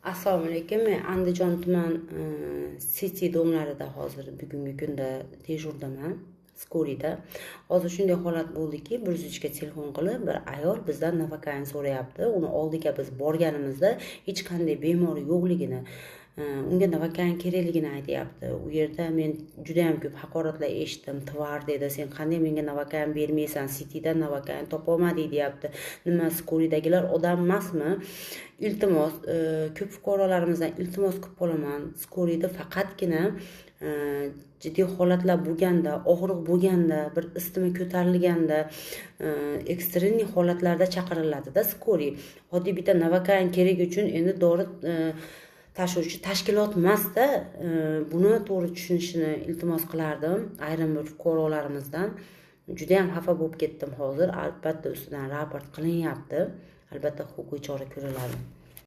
Assalomu alaykum. Men Andijon tuman City domlarida hozir bugungi kunda dejurdaman, Skoriyda. Hozir shunday holat bo'ldiki, 103 ga telefon qilib, bir ayol bizdan nafaqani so'rayapti. Uni oldiga biz borganimizda hech qanday bemori yo'qligini, unga nafaqani kerakligini aytyapti. U yerda men juda ham ko'p haqoratlar eshitdim. Tvar dedi, sen qanday menga nafaqani bermaysan, Cityda nafaqani topa olmadik deyapti. Nima, Skoriydagilar odam emasmi? Iltimos, ko'p fuqarolarimizdan iltimos qilib qolaman. Skoriyda faqatgina jiddiy holatlar bo'lganda, og'riq bo'lganda, bir isitma ko'tarilganda, ekstreniy holatlarda chaqiriladi-da Skoriy. Oddiy bitta nafaqani kerak uchun endi dori tashuvchi tashkilot emas-da. Buni to'g'ri tushunishini iltimos qilardim ayrim bir fuqarolarimizdan. Juda ham xafa bo'lib ketdim hozir. Albatta ustidan raport qilinyapti. Albatta huquqiy chora ko'riladi.